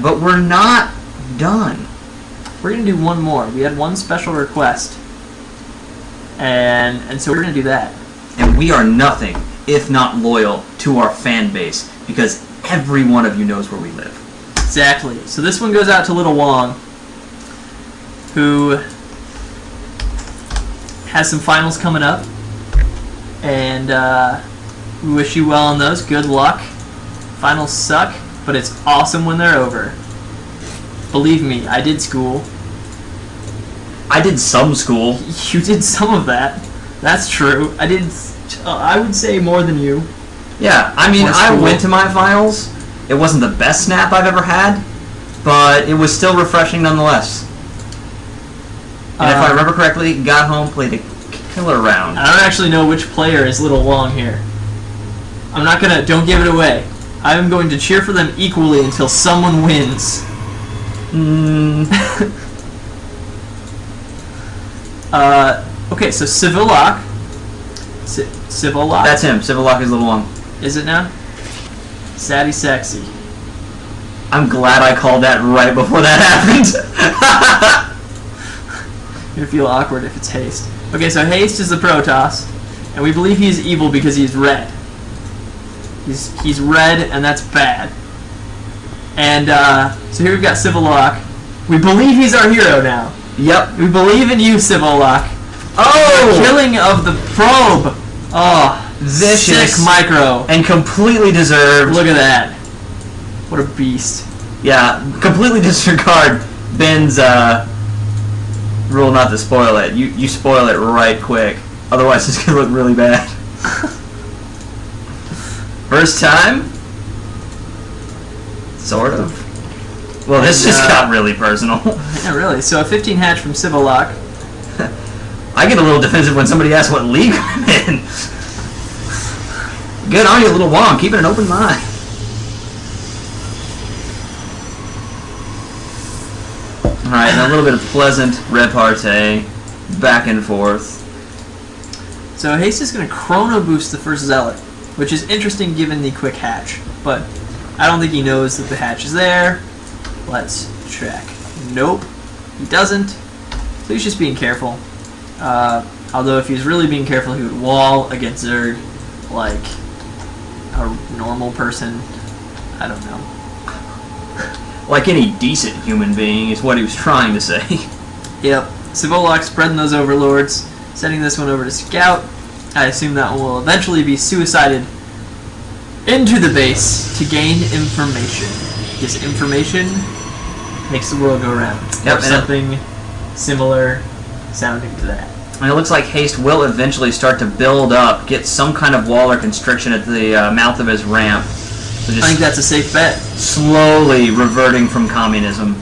but we're not done. We're going to do one more. We had one special request. And so we're going to do that. And we are nothing if not loyal to our fan base, because every one of you knows where we live. Exactly. So this one goes out to Little Wong, who has some finals coming up. And we wish you well on those. Good luck. Finals suck, but it's awesome when they're over. Believe me, I did school. I did some school. You did some of that. That's true. I would say more than you. Yeah, I mean, More I school. went to my finals. It wasn't the best snap I've ever had, but it was still refreshing nonetheless. And if I remember correctly, got home, played a killer round. I don't actually know which player is Little Wong here. I'm not gonna. Don't give it away. I'm going to cheer for them equally until someone wins. Okay, so Civillock. Civillock? That's him. Civillock is Little Wong. Is it now? Saddy Sexy. I'm glad I called that right before that happened. You're gonna feel awkward if it's Haste. Okay, so Haste is the Protoss, and we believe he's evil because he's red. He's red, and that's bad. And so here we've got Civillock. We believe he's our hero now. Yep. We believe in you, Civillock. Oh! The killing of the probe. Oh, Vicious. sick micro. And completely deserved. Look at that. What a beast. Yeah, completely disregard Ben's rule not to spoil it. You spoil it right quick. Otherwise it's going to look really bad. First time? Sort of. Well, this just got really personal. Yeah, really. So a 15 hatch from Civillock. I get a little defensive when somebody asks what league I'm in. Good on you, Little Wong. Keeping an open mind. Alright, and a little bit of pleasant repartee. Back and forth. So Haste is going to chrono boost the first Zealot, which is interesting given the quick hatch. But I don't think he knows that the hatch is there. Let's check. Nope, he doesn't. So he's just being careful. Although if he was really being careful, he would wall against Zerg like a normal person. I don't know. Like any decent human being is what he was trying to say. Yep. Civillock spreading those overlords, sending this one over to Scout. I assume that one will eventually be suicided into the base to gain information. This information makes the world go round. Yep, Or something similar sounding to that. And it looks like Haste will eventually start to build up, get some kind of wall or constriction at the mouth of his ramp. So I just think that's a safe bet. slowly reverting from communism.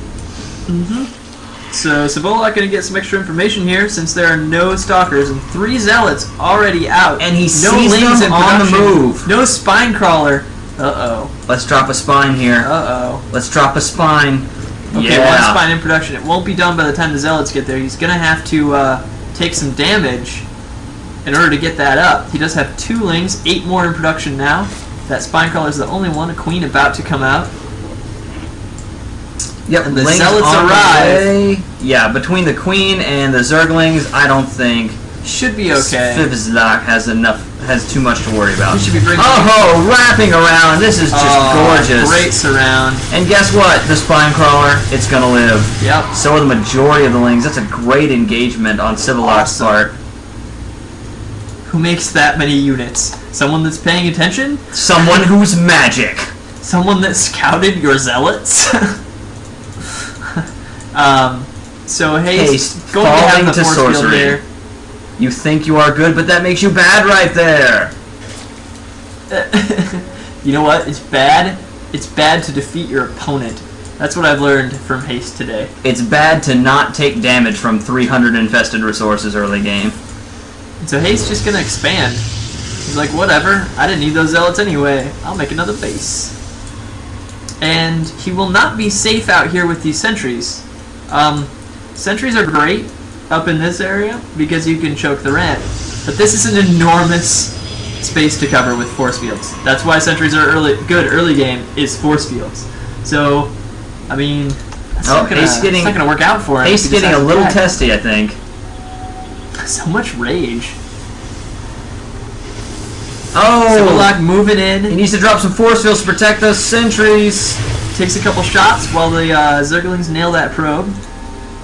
So Civillock going to get some extra information here since there are no stalkers and 3 zealots already out. And he no sees lings them in on the production. move. No spine crawler. Uh-oh. Let's drop a spine here. Uh-oh. Let's drop a spine. Okay, Yeah. one spine in production. It won't be done by the time the zealots get there. He's going to have to take some damage in order to get that up. He does have 2 lings, 8 more in production now. That spine crawler is the only one. A queen about to come out. Yep, And the Lings zealots on the arrive. way. Yeah, between the queen and the Zerglings, I don't think Should be okay. Civillock has too much to worry about. We should be bringing. Oh, wrapping around. This is just gorgeous. Great surround. And guess what? The spine crawler, it's gonna live. Yep. So are the majority of the Lings. That's a great engagement on Civillock's Awesome. part. Who makes that many units? Someone that's paying attention? Someone who's magic. Someone that scouted your zealots? So Haste going to have falling the to force field sorcery. here. You think you are good, but that makes you bad right there. You know what? It's bad. It's bad to defeat your opponent. That's what I've learned from Haste today. It's bad to not take damage from 300 infested resources early game. And so Haste's just gonna expand. He's like, whatever. I didn't need those zealots anyway. I'll make another base. And he will not be safe out here with these sentries. Sentries are great up in this area because you can choke the ramp. But this is an enormous space to cover with force fields. That's why sentries are good early game is force fields. So I mean, that's Oh, not gonna, Haste getting- it's not gonna work out for him. Haste if he getting a decides to little attack. testy, I think. So much rage. Oh! Civil moving He in. needs to drop some force fields to protect those sentries. Takes a couple shots while the Zerglings nail that probe.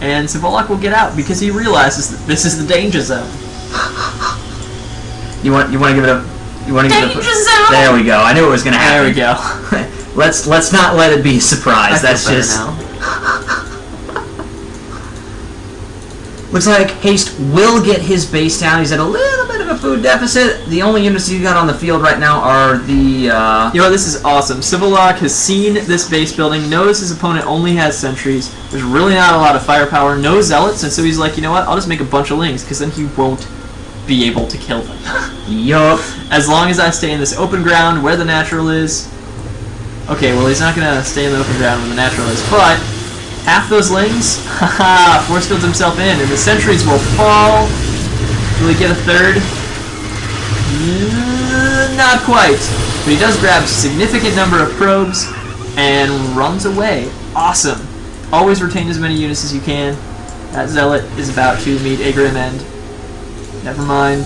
And Sivolok will get out because he realizes that this is the danger zone. You want to give it a Danger zone! There we go. I knew it was gonna There happen. we go. let's not let it be a surprise. I feel That's better just now. looks like Haste will get his base down. He's at a little bit of a food deficit. The only units he's got on the field right now are the You know, this is awesome. Civillock has seen this base building, knows his opponent only has sentries. There's really not a lot of firepower, no zealots, and so he's like, you know what, I'll just make a bunch of lings, because then he won't be able to kill them. yup. As long as I stay in this open ground where the natural is. Okay, well, he's not going to stay in the open ground where the natural is, but half those lings, haha, force fields himself in, and the sentries will fall. Will he get a third? Not quite. But he does grab a significant number of probes and runs away. Awesome. Always retain as many units as you can. That zealot is about to meet a grim end. Never mind.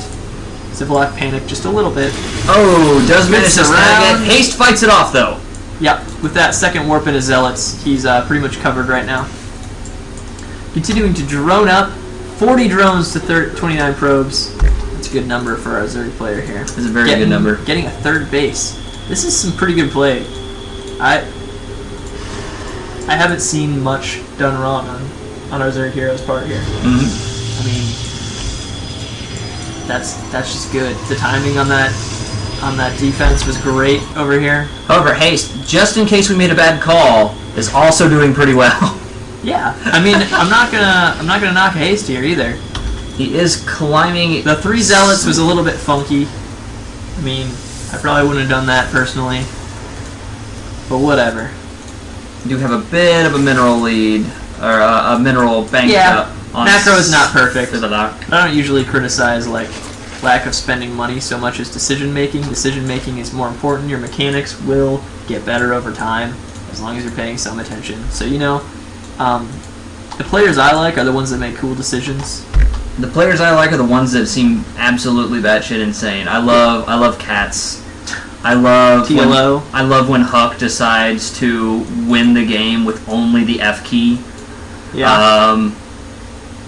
Civillock panicked just a little bit. Oh, does manage to snag around. it. Haste fights it off though. Yep, with that second warp in his zealots, he's pretty much covered right now. Continuing to drone up. 40 drones to 29 probes. That's a good number for our Zerg player here. That's a very good number. Getting a third base. This is some pretty good play. I haven't seen much done wrong on our Zerg Heroes part here. Mm-hmm. I mean, that's just good. The timing on that defense was great over here. However, Haste, just in case we made a bad call, is also doing pretty well. Yeah, I mean, I'm not gonna knock Haste here either. He is climbing. The 3 zealots was a little bit funky. I mean, I probably wouldn't have done that personally, but whatever. Do have a bit of a mineral lead, or a mineral bank Yeah, up. On macro is not perfect. Civillock. I don't usually criticize like lack of spending money so much as decision making. Decision making is more important. Your mechanics will get better over time as long as you're paying some attention. So you know, the players I like are the ones that make cool decisions. The players I like are the ones that seem absolutely batshit insane. I love cats. I love TLO. I love when Huck decides to win the game with only the F key. Yeah,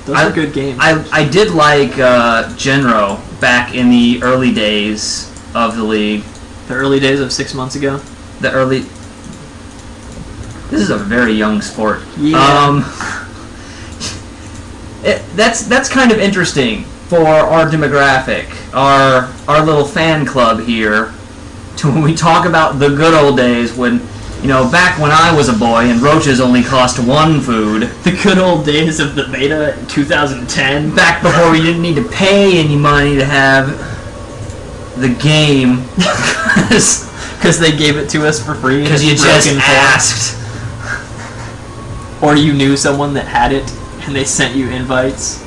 those are good games. I did like Genro back in the early days of the league. The early days of 6 months ago. This is a very young sport. Yeah. That's kind of interesting for our demographic, our little fan club here, to when we talk about the good old days when, you know, back when I was a boy and roaches only cost 1 food. The good old days of the beta in 2010. Back before we didn't need to pay any money to have the game. Because they gave it to us for free. Because you just asked. Or you knew someone that had it and they sent you invites.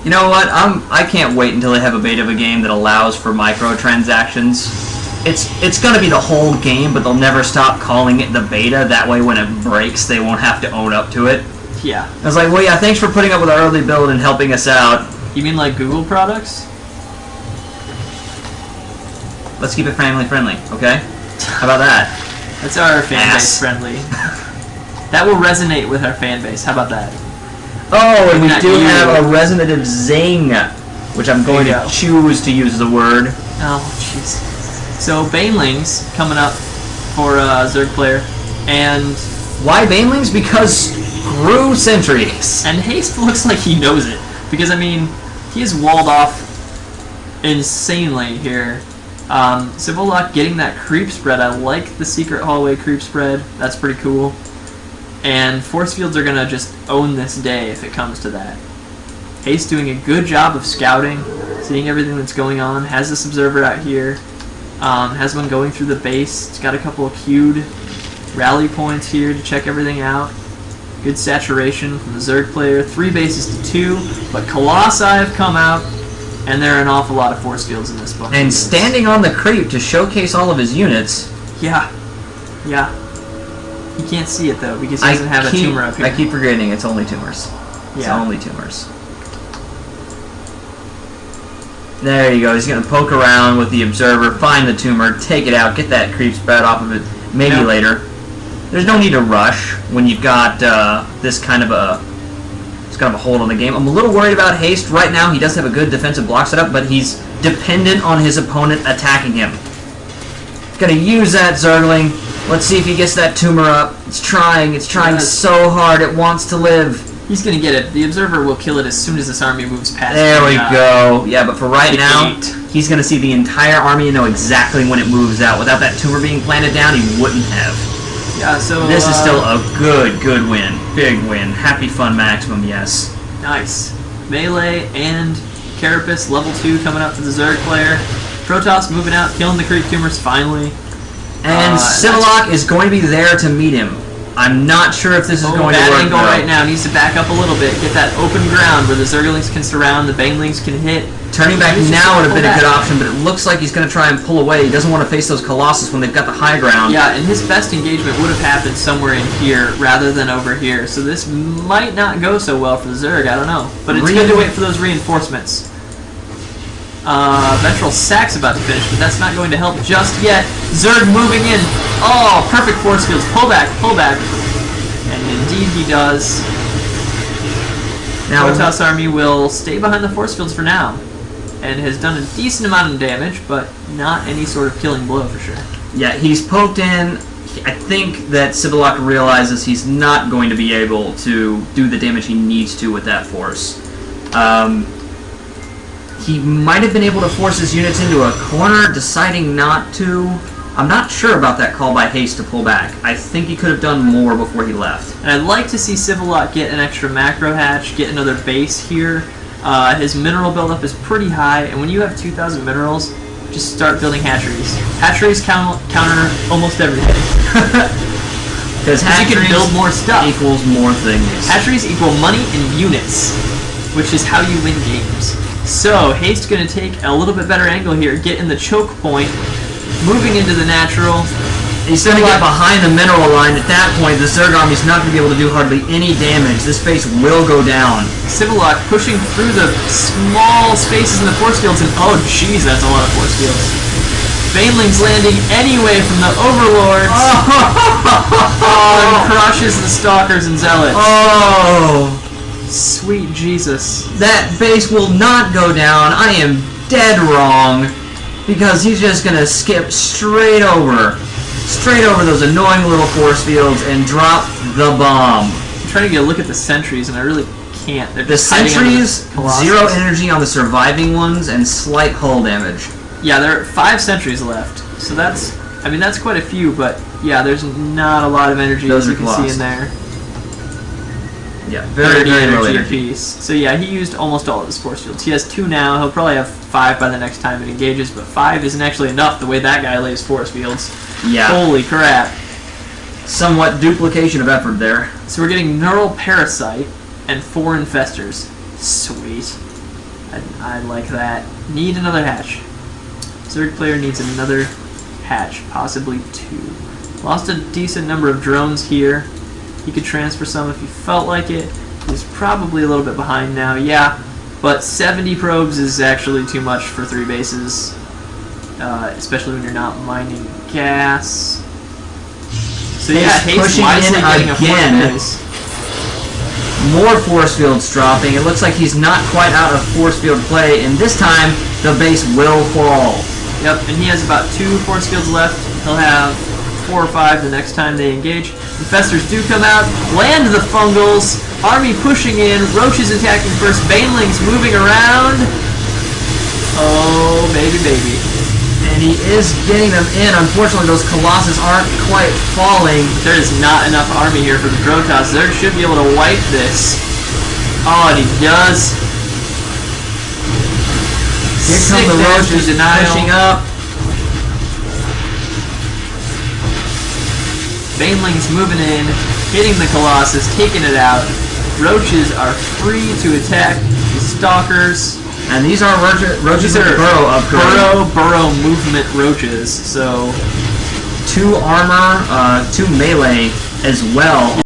You know what? I can't wait until they have a beta of a game that allows for microtransactions. It's gonna be the whole game, but they'll never stop calling it the beta. That way, when it breaks, they won't have to own up to it. Yeah. I was like, well, yeah, thanks for putting up with our early build and helping us out. You mean like Google products? Let's keep it family friendly, okay? How about that? That's our fan base Ass. friendly. That will resonate with our fan base. How about that? Oh, and we Not do you. have a resonative zing, which I'm going There you to go. choose to use the word. Oh, jeez. So Banelings coming up for Zerg player, and Why Banelings? Because screw sentries. Haste looks like he knows it because I mean he is walled off insanely here. Civillock getting that creep spread. I like the secret hallway creep spread. That's pretty cool. And force fields are gonna just own this day if it comes to that. Haste doing a good job of scouting, seeing everything that's going on. Has this observer out here. Has one going through the base. It's got a couple of queued rally points here to check everything out. Good saturation from the Zerg player. 3 bases to 2, but Colossi have come out, and there are an awful lot of force fields in this book. And standing on the creep to showcase all of his units. Yeah. Yeah. You can't see it though because he doesn't have a tumor up here. I keep forgetting it's only tumors. It's Yeah. only tumors. There you go. He's going to poke around with the observer, find the tumor, take it out, get that creep spread off of it, maybe Yeah. later. There's no need to rush when you've got this kind of a hold on the game. I'm a little worried about Haste right now. He does have a good defensive block setup, but he's dependent on his opponent attacking him. Going to use that Zergling. Let's see if he gets that tumor up. It's trying Yes. so hard. It wants to live. He's gonna get it. The observer will kill it as soon as this army moves past. There we the, go. Yeah, but for right the now, gate. he's going to see the entire army and know exactly when it moves out. Without that tumor being planted down, he wouldn't have. Yeah, so This is still a good win. Big win. Happy Fun Maximum, yes. nice. Melee and Carapace level 2 coming up for the Zerg player. Protoss moving out, killing the creep tumors finally. And Civillock is going to be there to meet him. I'm not sure if this is going to bad work, angle though. right now. Needs to back up a little bit. Get that open ground where the Zerglings can surround, the Banelings can hit. Turning back He's just now would gonna have been a pull good back. option, but it looks like he's going to try and pull away. He doesn't want to face those Colossus when they've got the high ground. Yeah, and his best engagement would have happened somewhere in here rather than over here. So this might not go so well for the Zerg. I don't know. But it's good to wait for those reinforcements. Ventral Sack's about to finish, but that's not going to help just yet. Zerg moving in. Oh, perfect force fields. Pull back, pull back. And indeed he does. Now, Protoss army will stay behind the force fields for now. And has done a decent amount of damage, but not any sort of killing blow for sure. yeah, he's poked in. I think that Civillock realizes he's not going to be able to do the damage he needs to with that force. He might have been able to force his units into a corner, deciding not to. I'm not sure about that call by Haste to pull back. I think he could have done more before he left. And I'd like to see Civillock get an extra macro hatch, get another base here. His mineral buildup is pretty high, and when you have 2,000 minerals, just start building hatcheries. Hatcheries counter almost everything. Because you can build more stuff. equals more things. Hatcheries equal money in units, which is how you win games. So, Haste's going to take a little bit better angle here, get in the choke point, moving into the natural. He's going to get behind the mineral line. At that point, the Zerg army's not going to be able to do hardly any damage. This base will go down. Civillock pushing through the small spaces in the force fields, and oh jeez, that's a lot of force fields. Banelings landing anyway from the Overlords. And crushes the Stalkers and Zealots. Oh! Sweet Jesus. That base will not go down. I am dead wrong. Because he's just going to skip straight over those annoying little force fields and drop the bomb. I'm trying to get a look at the sentries, and I really can't. They're The just hiding under the sentries, Colossus. 0 energy on the surviving ones and slight hull damage. Yeah, there are 5 sentries left. So that's quite a few, but yeah, there's not a lot of energy Those as you are can see in Colossus. there. Yeah, very, 30 very low energy energy. apiece. So yeah, he used almost all of his force fields. He has 2 now. He'll probably have 5 by the next time it engages, but 5 isn't actually enough the way that guy lays force fields. Yeah, Holy crap. somewhat duplication of effort there. So we're getting Neural Parasite and 4 Infestors. Sweet. I like that. Need another hatch. Zerg player needs another hatch, possibly 2. Lost a decent number of drones here. He could transfer some if he felt like it. He's probably a little bit behind now, yeah. But 70 probes is actually too much for 3 bases, especially when you're not mining gas. So yeah, He's Haste pushing wisely in getting a again. 4th base. More force fields dropping. It looks like he's not quite out of force field play, and this time the base will fall. Yep, and he has about 2 force fields left. He'll have 4 or 5 the next time they engage. Infestors do come out, land the fungals, army pushing in, roaches attacking first, banelings moving around. Oh, baby, baby. And he is getting them in. Unfortunately, those Colossus aren't quite falling. There is not enough army here for the Protoss. Zerg should be able to wipe this. Oh, and he does. Here come Sick the damage roaches denial. pushing up. Banelings moving in, hitting the Colossus, taking it out. Roaches are free to attack the Stalkers. And these are roaches These with are burrow upgrade. burrow movement roaches. So 2 armor, 2 melee as well.